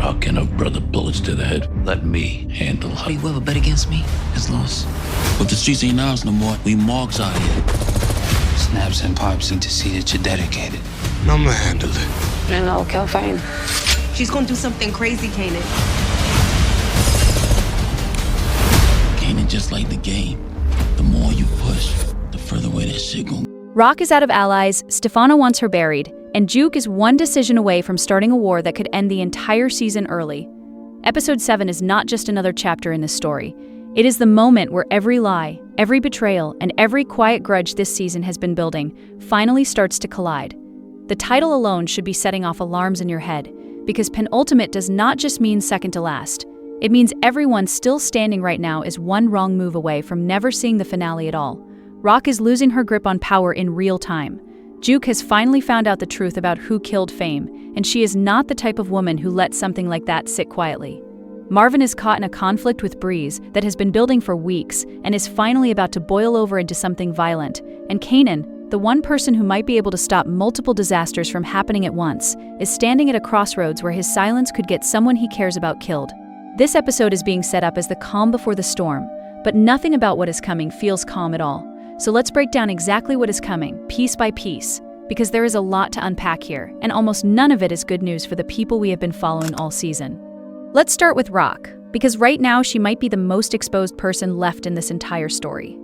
Rock and her brother bullets to the head. Let me handle her. Whoever bet against me is lost. But the streets ain't ours no more. We marks out here. Snaps and pops need to see that you're dedicated. I'ma handle it. No, okay, fine. She's gonna do something crazy, Kanan. Kanan just like the game. The more you push, the further away that shit gon'. Rock is out of allies, Stephano wants her buried, and Juke is one decision away from starting a war that could end the entire season early. Episode 7 is not just another chapter in this story. It is the moment where every lie, every betrayal, and every quiet grudge this season has been building finally starts to collide. The title alone should be setting off alarms in your head, because Penultimate does not just mean second to last. It means everyone still standing right now is one wrong move away from never seeing the finale at all. Rock is losing her grip on power in real time. Juke has finally found out the truth about who killed Fame, and she is not the type of woman who lets something like that sit quietly. Marvin is caught in a conflict with Breeze that has been building for weeks and is finally about to boil over into something violent. And Kanan, the one person who might be able to stop multiple disasters from happening at once, is standing at a crossroads where his silence could get someone he cares about killed. This episode is being set up as the calm before the storm, but nothing about what is coming feels calm at all. So let's break down exactly what is coming, piece by piece, because there is a lot to unpack here, and almost none of it is good news for the people we have been following all season. Let's start with Rock, because right now she might be the most exposed person left in this entire story.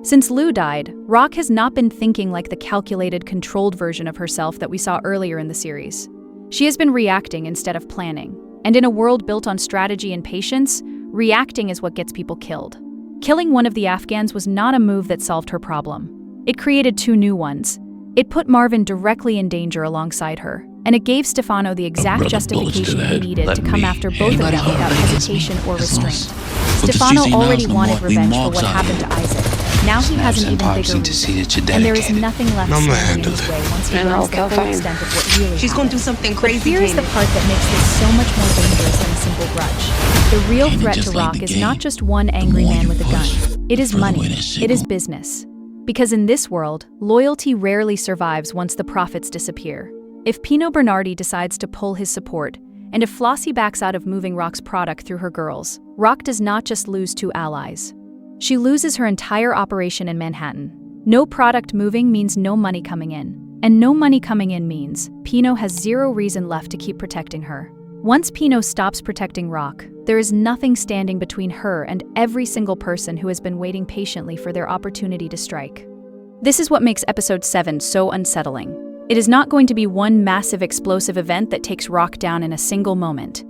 Since Lou died, Rock has not been thinking like the calculated, controlled version of herself that we saw earlier in the series. She has been reacting instead of planning, and in a world built on strategy and patience, reacting is what gets people killed. Killing one of the Afghans was not a move that solved her problem. It created two new ones. It put Marvin directly in danger alongside her, and it gave Stephano the exact justification he needed to come after both of them without hesitation or restraint. Stephano already wanted revenge for what happened to Isaac. Now he has an even bigger reason, and there is nothing left standing in his way once he learns the full extent of what really She's gonna do something But crazy, here is the Kanan. part that makes this so much more dangerous than a simple grudge. The real threat to Rock is not just one angry man with a gun. It is money. It is business. Because in this world, loyalty rarely survives once the profits disappear. If Pino Bernardi decides to pull his support, and if Flossie backs out of moving Rock's product through her girls, Rock does not just lose two allies. She loses her entire operation in Manhattan. No product moving means no money coming in. And no money coming in means Pino has zero reason left to keep protecting her. Once Pino stops protecting Rock, there is nothing standing between her and every single person who has been waiting patiently for their opportunity to strike. This is what makes episode 7 so unsettling. It is not going to be one massive explosive event that takes Rock down in a single moment.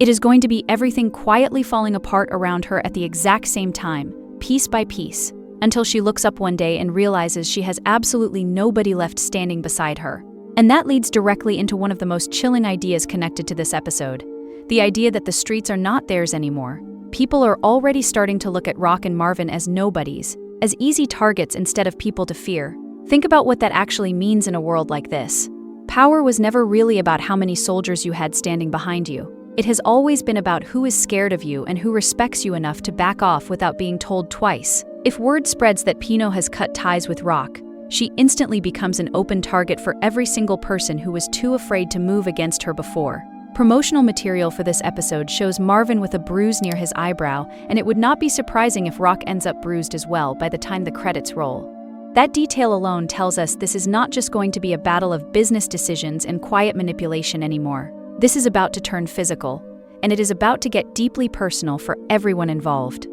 It is going to be everything quietly falling apart around her at the exact same time, piece by piece, until she looks up one day and realizes she has absolutely nobody left standing beside her. And that leads directly into one of the most chilling ideas connected to this episode. The idea that the streets are not theirs anymore. People are already starting to look at Rock and Marvin as nobodies, as easy targets instead of people to fear. Think about what that actually means in a world like this. Power was never really about how many soldiers you had standing behind you. It has always been about who is scared of you and who respects you enough to back off without being told twice. If word spreads that Pino has cut ties with Rock, she instantly becomes an open target for every single person who was too afraid to move against her before. Promotional material for this episode shows Marvin with a bruise near his eyebrow, and it would not be surprising if Rock ends up bruised as well by the time the credits roll. That detail alone tells us this is not just going to be a battle of business decisions and quiet manipulation anymore. This is about to turn physical, and it is about to get deeply personal for everyone involved.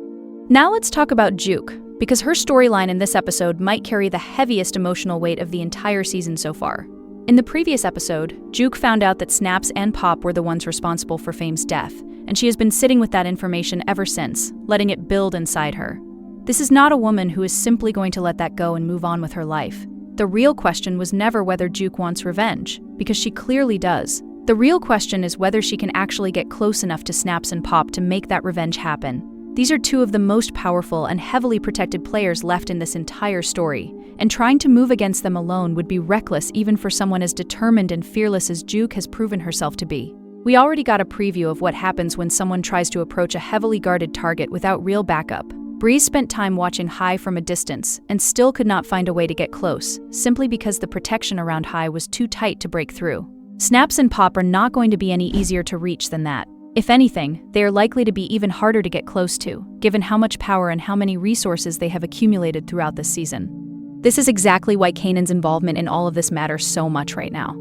Now let's talk about Juke, because her storyline in this episode might carry the heaviest emotional weight of the entire season so far. In the previous episode, Juke found out that Snaps and Pop were the ones responsible for Fame's death, and she has been sitting with that information ever since, letting it build inside her. This is not a woman who is simply going to let that go and move on with her life. The real question was never whether Juke wants revenge, because she clearly does. The real question is whether she can actually get close enough to Snaps and Pop to make that revenge happen. These are two of the most powerful and heavily protected players left in this entire story, and trying to move against them alone would be reckless even for someone as determined and fearless as Juke has proven herself to be. We already got a preview of what happens when someone tries to approach a heavily guarded target without real backup. Breeze spent time watching High from a distance and still could not find a way to get close, simply because the protection around High was too tight to break through. Snaps and Pop are not going to be any easier to reach than that. If anything, they are likely to be even harder to get close to, given how much power and how many resources they have accumulated throughout this season. This is exactly why Kanan's involvement in all of this matters so much right now.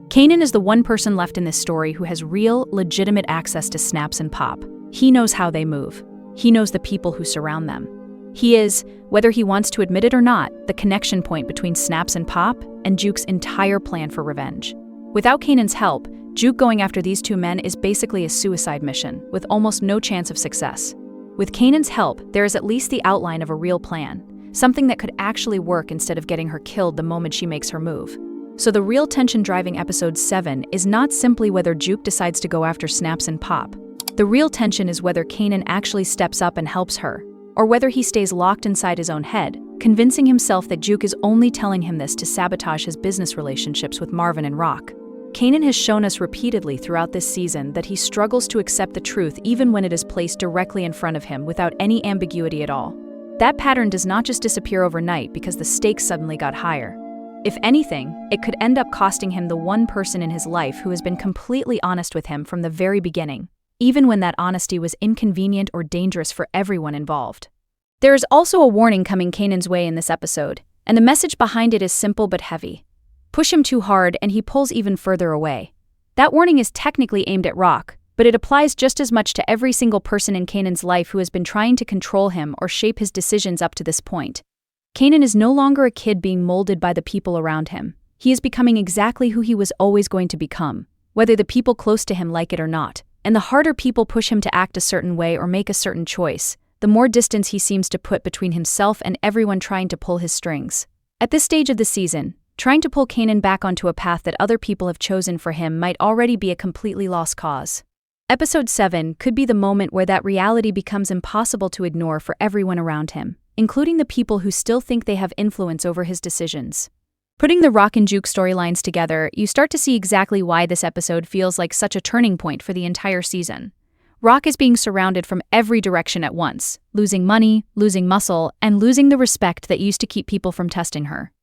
Kanan is the one person left in this story who has real, legitimate access to Snaps and Pop. He knows how they move. He knows the people who surround them. He is, whether he wants to admit it or not, the connection point between Snaps and Pop and Juke's entire plan for revenge. Without Kanan's help, Juke going after these two men is basically a suicide mission, with almost no chance of success. With Kanan's help, there is at least the outline of a real plan, something that could actually work instead of getting her killed the moment she makes her move. So the real tension driving episode 7 is not simply whether Juke decides to go after Snaps and Pop. The real tension is whether Kanan actually steps up and helps her, or whether he stays locked inside his own head, convincing himself that Juke is only telling him this to sabotage his business relationships with Marvin and Rock. Kanan has shown us repeatedly throughout this season that he struggles to accept the truth even when it is placed directly in front of him without any ambiguity at all. That pattern does not just disappear overnight because the stakes suddenly got higher. If anything, it could end up costing him the one person in his life who has been completely honest with him from the very beginning, even when that honesty was inconvenient or dangerous for everyone involved. There is also a warning coming Kanan's way in this episode, and the message behind it is simple but heavy. Push him too hard and he pulls even further away. That warning is technically aimed at Rock, but it applies just as much to every single person in Kanan's life who has been trying to control him or shape his decisions up to this point. Kanan is no longer a kid being molded by the people around him. He is becoming exactly who he was always going to become, whether the people close to him like it or not. And the harder people push him to act a certain way or make a certain choice, the more distance he seems to put between himself and everyone trying to pull his strings. At this stage of the season, trying to pull Kanan back onto a path that other people have chosen for him might already be a completely lost cause. Episode 7 could be the moment where that reality becomes impossible to ignore for everyone around him, including the people who still think they have influence over his decisions. Putting the Rock and Juke storylines together, you start to see exactly why this episode feels like such a turning point for the entire season. Rock is being surrounded from every direction at once, losing money, losing muscle, and losing the respect that used to keep people from testing her.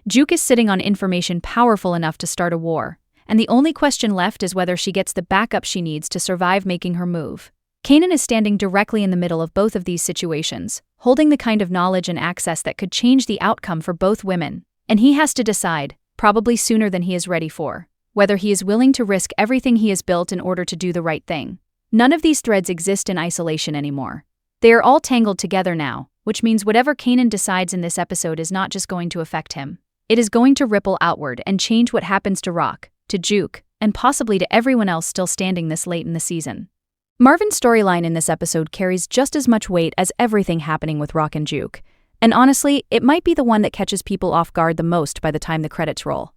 Juke is sitting on information powerful enough to start a war, and the only question left is whether she gets the backup she needs to survive making her move. Kanan is standing directly in the middle of both of these situations, holding the kind of knowledge and access that could change the outcome for both women, and he has to decide, probably sooner than he is ready for, whether he is willing to risk everything he has built in order to do the right thing. None of these threads exist in isolation anymore. They are all tangled together now, which means whatever Kanan decides in this episode is not just going to affect him. It is going to ripple outward and change what happens to Rock, to Juke, and possibly to everyone else still standing this late in the season. Marvin's storyline in this episode carries just as much weight as everything happening with Rock and Juke, and honestly, it might be the one that catches people off guard the most by the time the credits roll.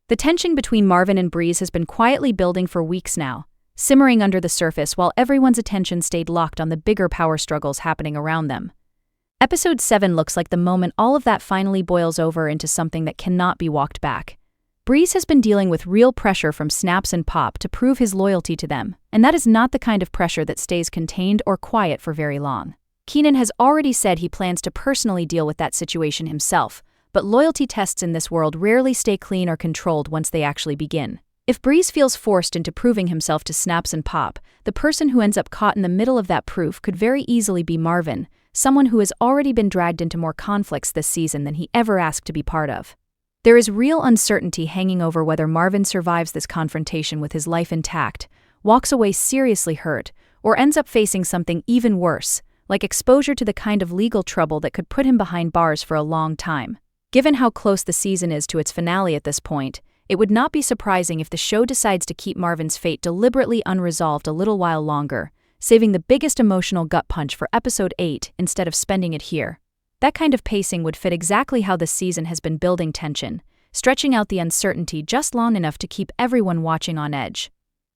The tension between Marvin and Breeze has been quietly building for weeks now, simmering under the surface while everyone's attention stayed locked on the bigger power struggles happening around them. Episode 7 looks like the moment all of that finally boils over into something that cannot be walked back. Breeze has been dealing with real pressure from Snaps and Pop to prove his loyalty to them, and that is not the kind of pressure that stays contained or quiet for very long. Kanan has already said he plans to personally deal with that situation himself, but loyalty tests in this world rarely stay clean or controlled once they actually begin. If Breeze feels forced into proving himself to Snaps and Pop, the person who ends up caught in the middle of that proof could very easily be Marvin, someone who has already been dragged into more conflicts this season than he ever asked to be part of. There is real uncertainty hanging over whether Marvin survives this confrontation with his life intact, walks away seriously hurt, or ends up facing something even worse, like exposure to the kind of legal trouble that could put him behind bars for a long time. Given how close the season is to its finale at this point, it would not be surprising if the show decides to keep Marvin's fate deliberately unresolved a little while longer, saving the biggest emotional gut punch for episode 8 instead of spending it here. That kind of pacing would fit exactly how this season has been building tension, stretching out the uncertainty just long enough to keep everyone watching on edge.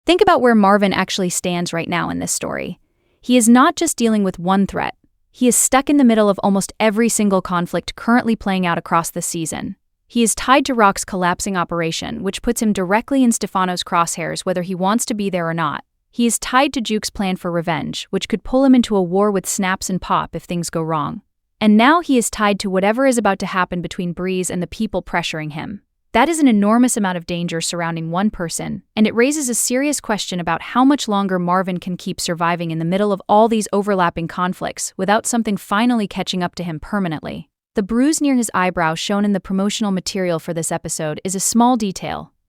Think about where Marvin actually stands right now in this story. He is not just dealing with one threat. He is stuck in the middle of almost every single conflict currently playing out across the season. He is tied to Rock's collapsing operation, which puts him directly in Stephano's crosshairs whether he wants to be there or not. He is tied to Juke's plan for revenge, which could pull him into a war with Snaps and Pop if things go wrong. And now he is tied to whatever is about to happen between Breeze and the people pressuring him. That is an enormous amount of danger surrounding one person, and it raises a serious question about how much longer Marvin can keep surviving in the middle of all these overlapping conflicts without something finally catching up to him permanently. The bruise near his eyebrow shown in the promotional material for this episode is a small detail,